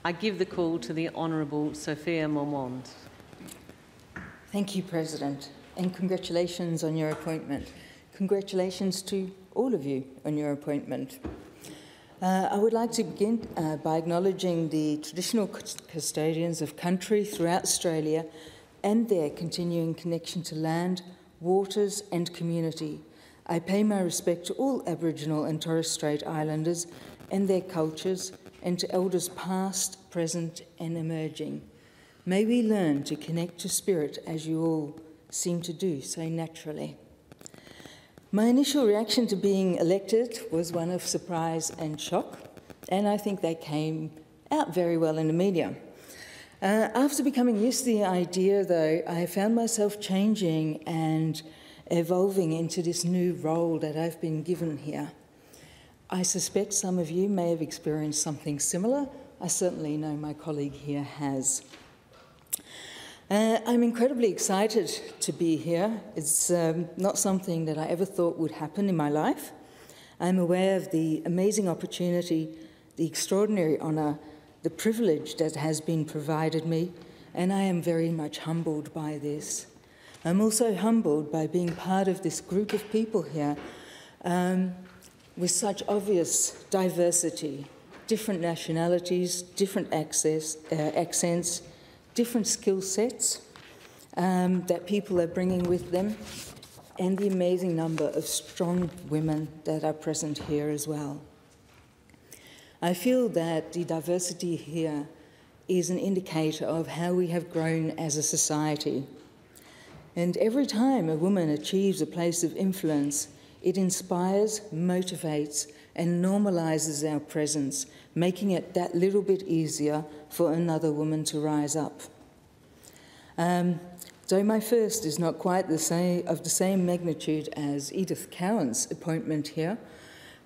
I give the call to the Honourable Sophia Moermond. Thank you, President, and congratulations on your appointment. Congratulations to all of you on your appointment. I would like to begin by acknowledging the traditional custodians of country throughout Australia and their continuing connection to land, waters and community. I pay my respect to all Aboriginal and Torres Strait Islanders and their cultures, and to elders past, present and emerging. May we learn to connect to spirit as you all seem to do so naturally. My initial reaction to being elected was one of surprise and shock, and I think they came out very well in the media. After becoming used to the idea, though, I found myself changing and evolving into this new role that I've been given here. I suspect some of you may have experienced something similar. I certainly know my colleague here has. I'm incredibly excited to be here. It's not something that I ever thought would happen in my life. I'm aware of the amazing opportunity, the extraordinary honour, the privilege that has been provided me, and I am very much humbled by this. I'm also humbled by being part of this group of people here with such obvious diversity, different nationalities, different accents, different skill sets that people are bringing with them, and the amazing number of strong women that are present here as well. I feel that the diversity here is an indicator of how we have grown as a society. And every time a woman achieves a place of influence, it inspires, motivates, and normalises our presence, making it that little bit easier for another woman to rise up. Though my first is not quite of the same magnitude as Edith Cowan's appointment here,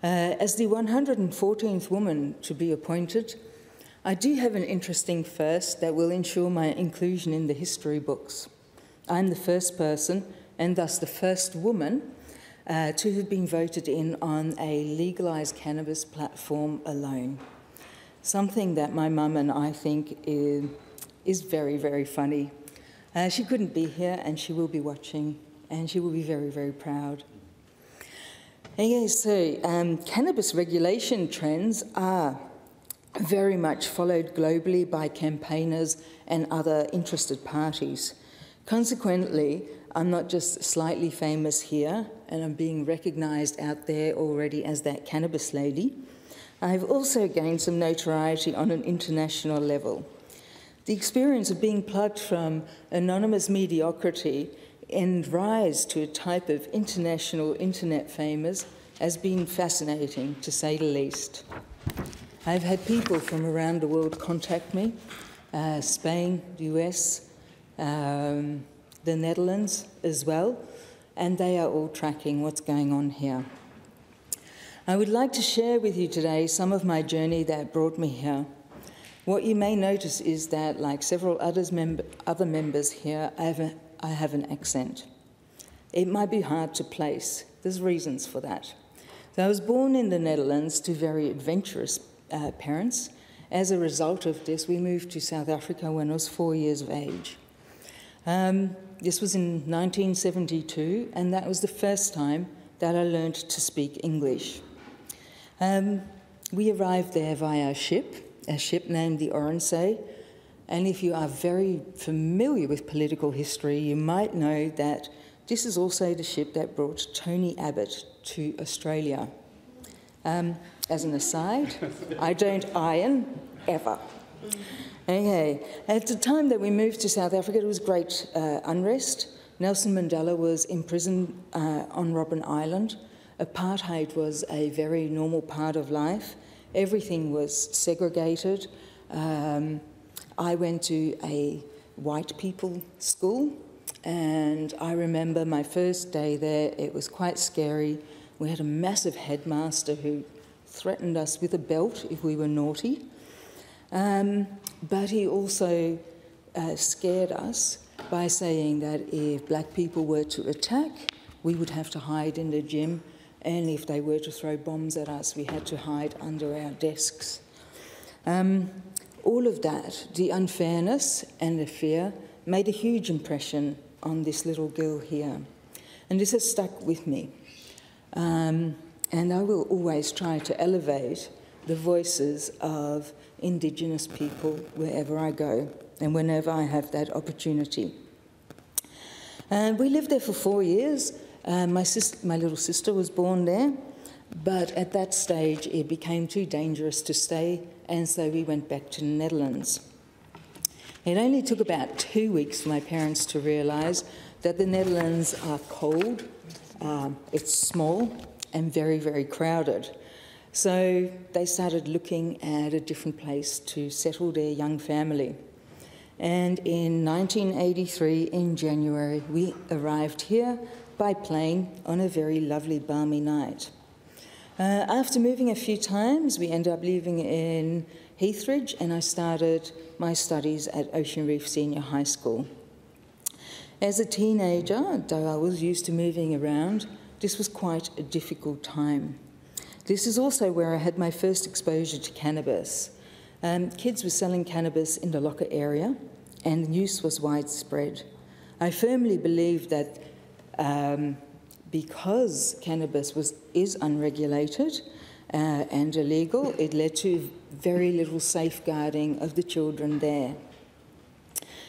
as the 114th woman to be appointed, I do have an interesting first that will ensure my inclusion in the history books. I'm the first person, and thus the first woman, to have been voted in on a legalised cannabis platform alone. Something that my mum and I think is very, very funny. She couldn't be here, and she will be watching, and she will be very, very proud. Okay, so cannabis regulation trends are very much followed globally by campaigners and other interested parties. Consequently, I'm not just slightly famous here, and I'm being recognised out there already as that cannabis lady. I've also gained some notoriety on an international level. The experience of being plucked from anonymous mediocrity and rise to a type of international internet famous has been fascinating, to say the least. I've had people from around the world contact me, Spain, the US, the Netherlands as well, and they are all tracking what's going on here. I would like to share with you today some of my journey that brought me here. What you may notice is that, like several other members here, I have an accent. It might be hard to place. There's reasons for that. So I was born in the Netherlands to very adventurous parents. As a result of this, we moved to South Africa when I was 4 years of age. This was in 1972, and that was the first time that I learned to speak English. We arrived there via a ship named the Oranje, and if you are very familiar with political history, you might know that this is also the ship that brought Tony Abbott to Australia. As an aside, I don't iron, ever. Okay, at the time that we moved to South Africa, there was great unrest. Nelson Mandela was imprisoned on Robben Island. Apartheid was a very normal part of life. Everything was segregated. I went to a white people school, and I remember my first day there. It was quite scary. We had a massive headmaster who threatened us with a belt if we were naughty. But he also scared us by saying that if black people were to attack, we would have to hide in the gym, and if they were to throw bombs at us, we had to hide under our desks. All of that, the unfairness and the fear, made a huge impression on this little girl here. And this has stuck with me. And I will always try to elevate the voices of Indigenous people wherever I go and whenever I have that opportunity. We lived there for 4 years. My little sister was born there, but at that stage it became too dangerous to stay, and so we went back to the Netherlands. It only took about 2 weeks for my parents to realise that the Netherlands are cold, it's small and very, very crowded. So they started looking at a different place to settle their young family. And in 1983, in January, we arrived here by plane on a very lovely, balmy night. After moving a few times, we ended up living in Heathridge, and I started my studies at Ocean Reef Senior High School. As a teenager, though I was used to moving around, this was quite a difficult time. This is also where I had my first exposure to cannabis. Kids were selling cannabis in the locker area, and the use was widespread. I firmly believe that because cannabis is unregulated and illegal, it led to very little safeguarding of the children there.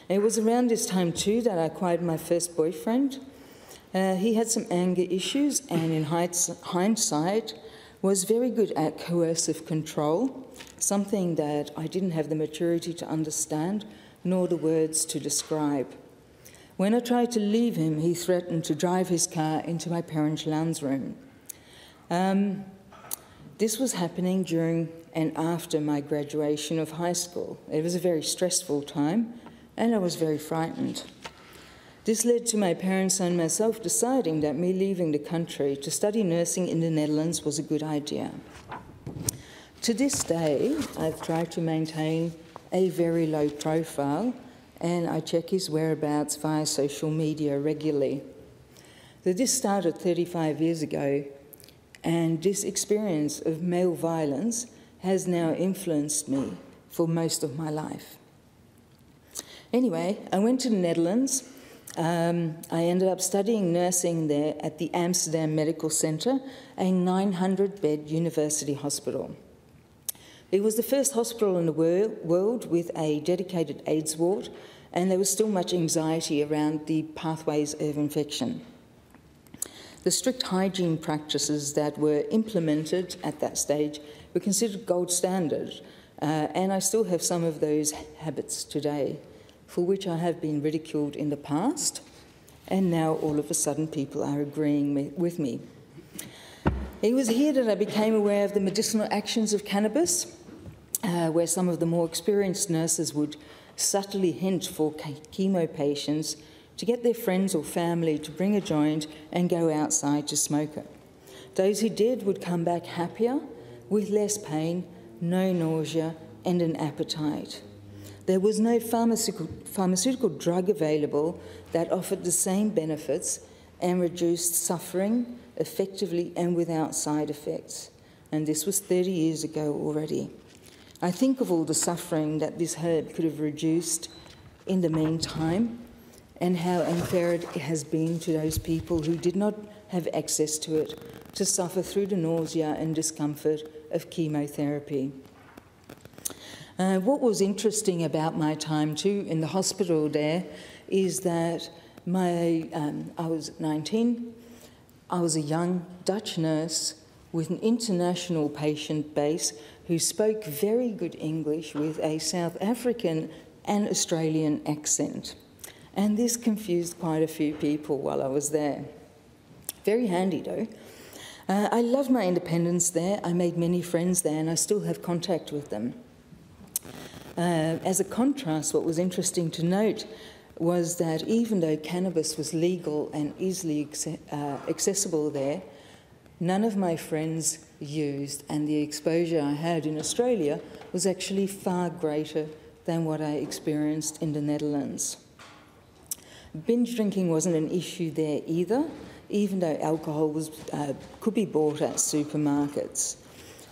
It was around this time too that I acquired my first boyfriend. He had some anger issues, and in hindsight was very good at coercive control, something that I didn't have the maturity to understand, nor the words to describe. When I tried to leave him, he threatened to drive his car into my parents' lounge room. This was happening during and after my graduation of high school. It was a very stressful time, and I was very frightened. This led to my parents and myself deciding that me leaving the country to study nursing in the Netherlands was a good idea. To this day, I've tried to maintain a very low profile, and I check his whereabouts via social media regularly. This started 35 years ago, and this experience of male violence has now influenced me for most of my life. Anyway, I went to the Netherlands. I ended up studying nursing there at the Amsterdam Medical Centre, a 900-bed university hospital. It was the first hospital in the world with a dedicated AIDS ward, and there was still much anxiety around the pathways of infection. The strict hygiene practices that were implemented at that stage were considered gold standard, and I still have some of those habits today, for which I have been ridiculed in the past, and now all of a sudden people are agreeing with me. It was here that I became aware of the medicinal actions of cannabis, where some of the more experienced nurses would subtly hint for chemo patients to get their friends or family to bring a joint and go outside to smoke it. Those who did would come back happier, with less pain, no nausea, and an appetite. There was no pharmaceutical drug available that offered the same benefits and reduced suffering effectively and without side effects. And this was 30 years ago already. I think of all the suffering that this herb could have reduced in the meantime, and how unfair it has been to those people who did not have access to it, to suffer through the nausea and discomfort of chemotherapy. What was interesting about my time too in the hospital there is that I was 19, I was a young Dutch nurse with an international patient base who spoke very good English with a South African and Australian accent. And this confused quite a few people while I was there. Very handy though. I loved my independence there. I made many friends there, and I still have contact with them. As a contrast, what was interesting to note was that even though cannabis was legal and easily accessible there, none of my friends used, and the exposure I had in Australia was actually far greater than what I experienced in the Netherlands. Binge drinking wasn't an issue there either, even though alcohol could be bought at supermarkets.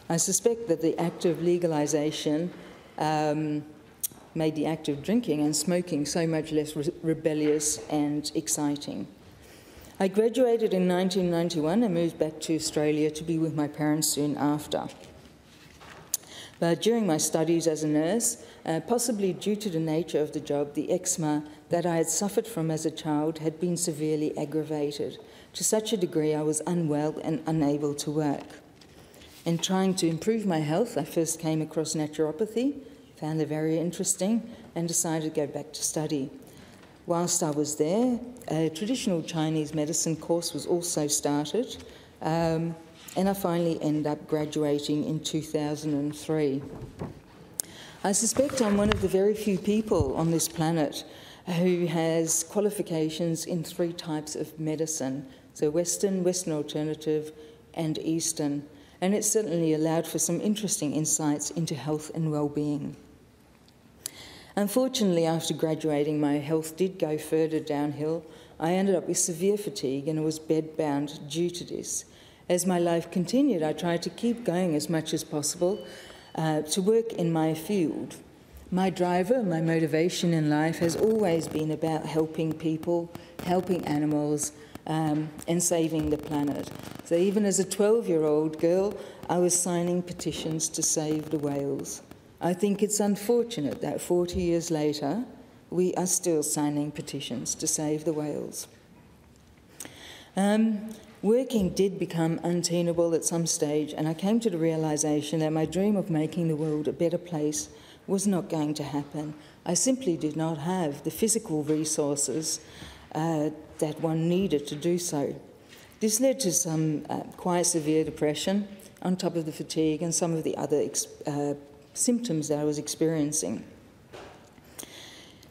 I suspect that the act of legalisation made the act of drinking and smoking so much less rebellious and exciting. I graduated in 1991 and moved back to Australia to be with my parents soon after. But during my studies as a nurse, possibly due to the nature of the job, the eczema that I had suffered from as a child had been severely aggravated, to such a degree I was unwell and unable to work. In trying to improve my health, I first came across naturopathy, found it very interesting, and decided to go back to study. Whilst I was there, a traditional Chinese medicine course was also started, and I finally ended up graduating in 2003. I suspect I'm one of the very few people on this planet who has qualifications in 3 types of medicine, so Western, Western alternative, and Eastern, and it certainly allowed for some interesting insights into health and well-being. Unfortunately, after graduating, my health did go further downhill. I ended up with severe fatigue and was bedbound due to this. As my life continued, I tried to keep going as much as possible to work in my field. My driver, my motivation in life has always been about helping people, helping animals, and saving the planet. So even as a 12-year-old girl, I was signing petitions to save the whales. I think it's unfortunate that 40 years later, we are still signing petitions to save the whales. Working did become untenable at some stage, and I came to the realisation that my dream of making the world a better place was not going to happen. I simply did not have the physical resources that one needed to do so. This led to some quite severe depression, on top of the fatigue and some of the other symptoms that I was experiencing.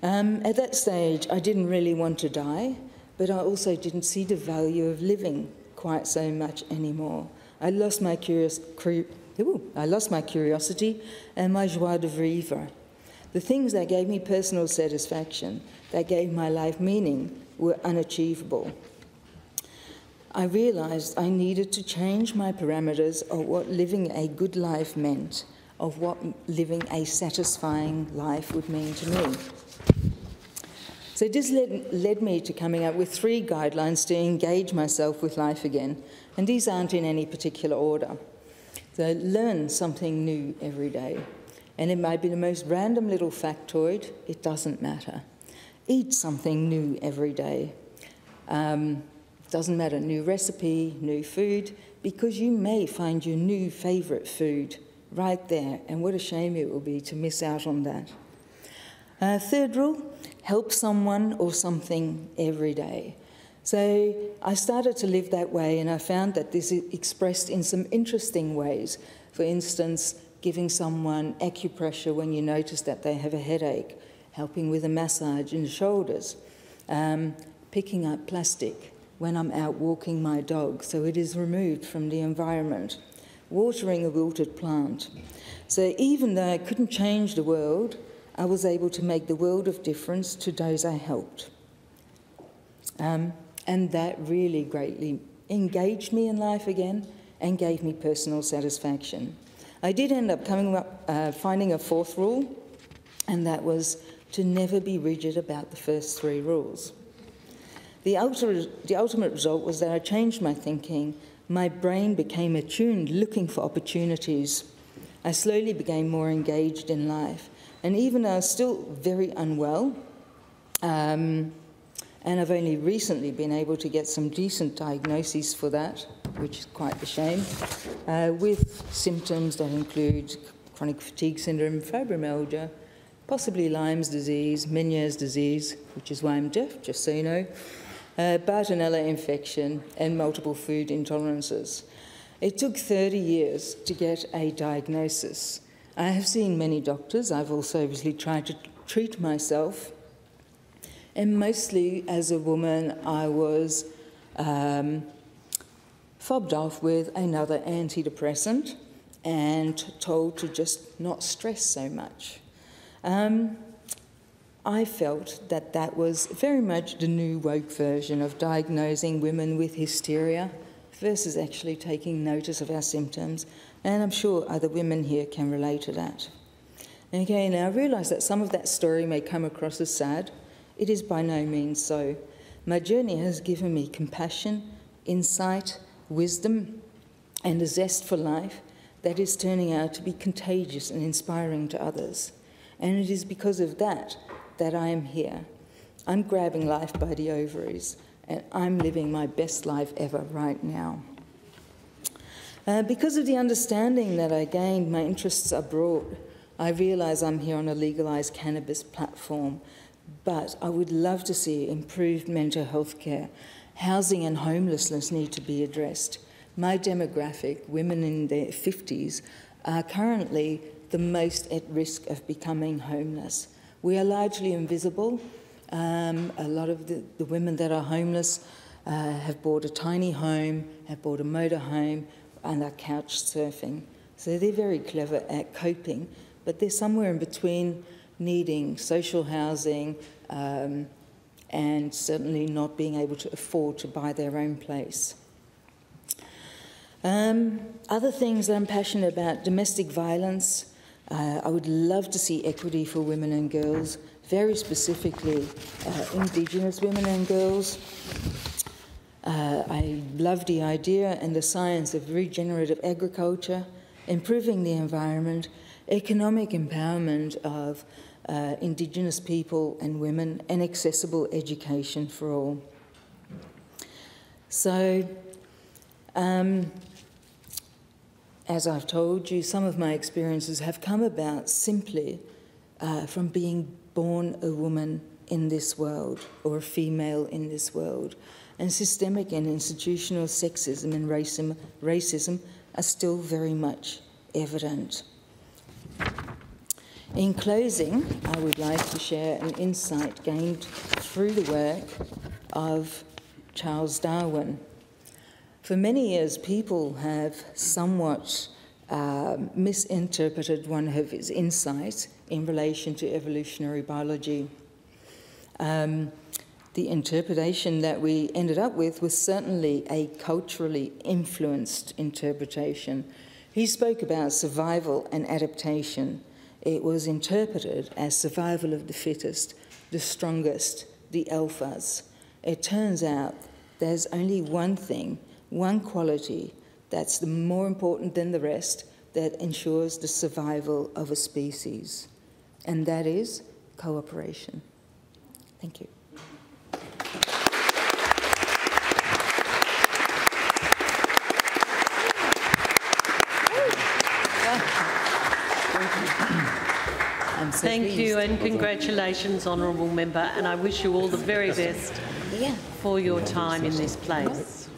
At that stage, I didn't really want to die, but I also didn't see the value of living quite so much anymore. I lost my curiosity and my joie de vivre. The things that gave me personal satisfaction, that gave my life meaning, were unachievable. I realised I needed to change my parameters of what living a good life meant, of what living a satisfying life would mean to me. So this led me to coming up with 3 guidelines to engage myself with life again, and these aren't in any particular order. So learn something new every day, and it might be the most random little factoid, it doesn't matter. Eat something new every day. Doesn't matter, new recipe, new food, because you may find your new favourite food right there, and what a shame it will be to miss out on that. 3rd rule, help someone or something every day. So I started to live that way, and I found that this is expressed in some interesting ways. For instance, giving someone acupressure when you notice that they have a headache, helping with a massage in the shoulders, picking up plastic when I'm out walking my dog so it is removed from the environment, watering a wilted plant. So even though I couldn't change the world, I was able to make the world of difference to those I helped. And that really greatly engaged me in life again and gave me personal satisfaction. I did end up finding a 4th rule, and that was to never be rigid about the first 3 rules. The ultimate result was that I changed my thinking. My brain became attuned, looking for opportunities. I slowly became more engaged in life. And even though I was still very unwell, and I've only recently been able to get some decent diagnoses for that, which is quite a shame, with symptoms that include chronic fatigue syndrome, fibromyalgia, possibly Lyme's disease, Meniere's disease, which is why I'm deaf, just so you know, Bartonella infection, and multiple food intolerances. It took 30 years to get a diagnosis. I have seen many doctors. I've also obviously tried to treat myself. And mostly as a woman, I was fobbed off with another antidepressant and told to just not stress so much. I felt that that was very much the new woke version of diagnosing women with hysteria versus actually taking notice of our symptoms, and I'm sure other women here can relate to that. Okay, now I realise that some of that story may come across as sad. It is by no means so. My journey has given me compassion, insight, wisdom, and a zest for life that is turning out to be contagious and inspiring to others. And it is because of that that I am here. I'm grabbing life by the ovaries, and I'm living my best life ever right now. Because of the understanding that I gained, my interests are broad. I realise I'm here on a legalised cannabis platform, but I would love to see improved mental health care. Housing and homelessness need to be addressed. My demographic, women in their 50s, are currently the most at risk of becoming homeless. We are largely invisible. A lot of the women that are homeless have bought a tiny home, have bought a motorhome, and are couch surfing. So they're very clever at coping, but they're somewhere in between needing social housing and certainly not being able to afford to buy their own place. Other things that I'm passionate about, domestic violence. I would love to see equity for women and girls, very specifically Indigenous women and girls. I love the idea and the science of regenerative agriculture, improving the environment, economic empowerment of Indigenous people and women, and accessible education for all. So, as I've told you, some of my experiences have come about simply from being born a woman in this world, or a female in this world. And systemic and institutional sexism and racism are still very much evident. In closing, I would like to share an insight gained through the work of Charles Darwin. For many years, people have somewhat misinterpreted one of his insights in relation to evolutionary biology. The interpretation that we ended up with was certainly a culturally influenced interpretation. He spoke about survival and adaptation. It was interpreted as survival of the fittest, the strongest, the alphas. It turns out there's only one thing, one quality that's more important than the rest that ensures the survival of a species, and that is cooperation. Thank you. Thank you and congratulations, Honourable Member, and I wish you all the very best for your time in this place.